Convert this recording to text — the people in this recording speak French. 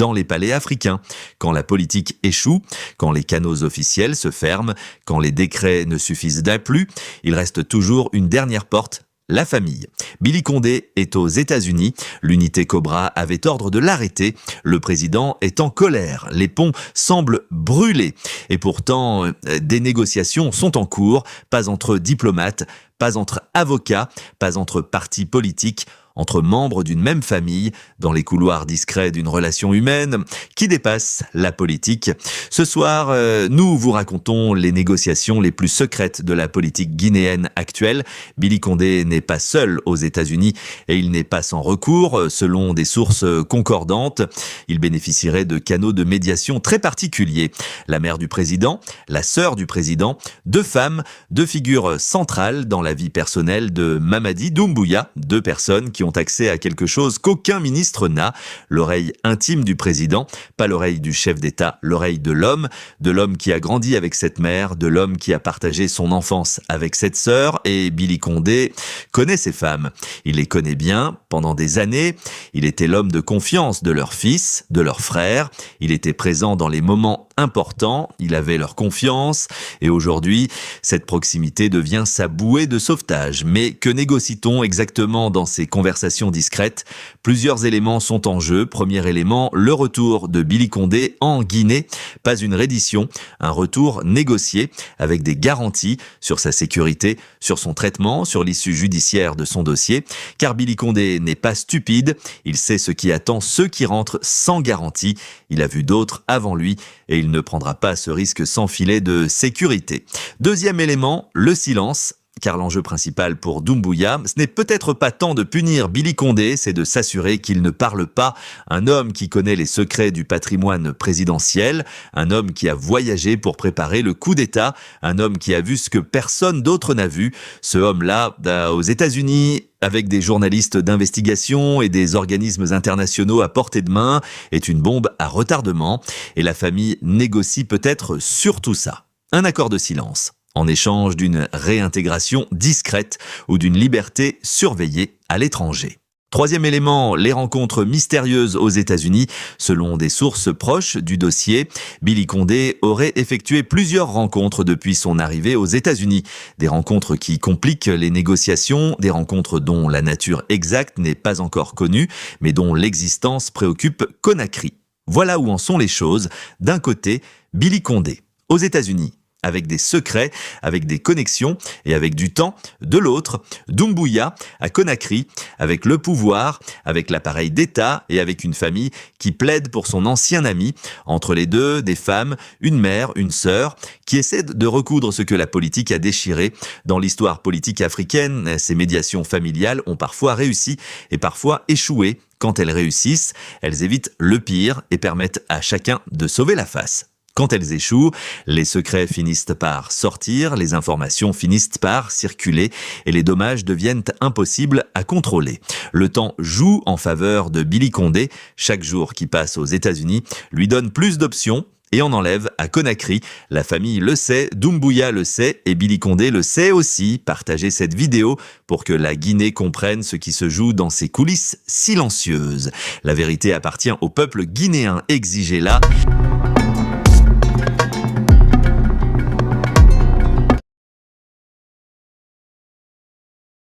dans les palais africains. Quand la politique échoue, quand les canaux officiels se ferment, quand les décrets ne suffisent plus, il reste toujours une dernière porte: la famille. Billy Condé est aux États-Unis. L'unité Cobra avait ordre de l'arrêter. Le président est en colère. Les ponts semblent brûler. Et pourtant, des négociations sont en cours, pas entre diplomates, pas entre avocats, pas entre partis politiques, entre membres d'une même famille, dans les couloirs discrets d'une relation humaine qui dépasse la politique. Ce soir, nous vous racontons les négociations les plus secrètes de la politique guinéenne actuelle. Billy Condé n'est pas seul aux États-Unis et il n'est pas sans recours. Selon des sources concordantes, il bénéficierait de canaux de médiation très particuliers. La mère du président, la sœur du président, deux femmes, deux figures centrales dans la vie personnelle de Mamadi Doumbouya, deux personnes qui ont accès à quelque chose qu'aucun ministre n'a: l'oreille intime du président, pas l'oreille du chef d'État, l'oreille de l'homme qui a grandi avec cette mère, de l'homme qui a partagé son enfance avec cette sœur. Et Billy Condé connaît ces femmes. Il les connaît bien. Pendant des années, il était l'homme de confiance de leur fils, de leur frère. Il était présent dans les moments importants. Il avait leur confiance. Et aujourd'hui, cette proximité devient sa bouée de sauvetage. Mais que négocie-t-on exactement dans ces conversations discrètes? Plusieurs éléments sont en jeu. Premier élément, le retour de Billy Condé en Guinée. Pas une reddition, un retour négocié avec des garanties sur sa sécurité, sur son traitement, sur l'issue judiciaire de son dossier. Car Billy Condé n'est pas stupide. Il sait ce qui attend ceux qui rentrent sans garantie. Il a vu d'autres avant lui et il ne prendra pas ce risque sans filet de sécurité. Deuxième élément, le silence. Car l'enjeu principal pour Doumbouya, ce n'est peut-être pas tant de punir Billy Condé, c'est de s'assurer qu'il ne parle pas. Un homme qui connaît les secrets du patrimoine présidentiel, un homme qui a voyagé pour préparer le coup d'État, un homme qui a vu ce que personne d'autre n'a vu. Ce homme-là, aux États-Unis, avec des journalistes d'investigation et des organismes internationaux à portée de main, est une bombe à retardement. Et la famille négocie peut-être surtout ça: un accord de silence, en échange d'une réintégration discrète ou d'une liberté surveillée à l'étranger. Troisième élément, les rencontres mystérieuses aux États-Unis. Selon des sources proches du dossier, Billy Condé aurait effectué plusieurs rencontres depuis son arrivée aux États-Unis. Des rencontres qui compliquent les négociations, des rencontres dont la nature exacte n'est pas encore connue, mais dont l'existence préoccupe Conakry. Voilà où en sont les choses. D'un côté, Billy Condé, aux États-Unis, avec des secrets, avec des connexions et avec du temps. De l'autre, Doumbouya à Conakry, avec le pouvoir, avec l'appareil d'État et avec une famille qui plaide pour son ancien ami. Entre les deux, des femmes, une mère, une sœur, qui essaient de recoudre ce que la politique a déchiré. Dans l'histoire politique africaine, ces médiations familiales ont parfois réussi et parfois échoué. Quand elles réussissent, elles évitent le pire et permettent à chacun de sauver la face. Quand elles échouent, les secrets finissent par sortir, les informations finissent par circuler et les dommages deviennent impossibles à contrôler. Le temps joue en faveur de Billy Condé. Chaque jour qui passe aux États-Unis lui donne plus d'options et en enlève à Conakry. La famille le sait, Doumbouya le sait et Billy Condé le sait aussi. Partagez cette vidéo pour que la Guinée comprenne ce qui se joue dans ces coulisses silencieuses. La vérité appartient au peuple guinéen, exigez-la.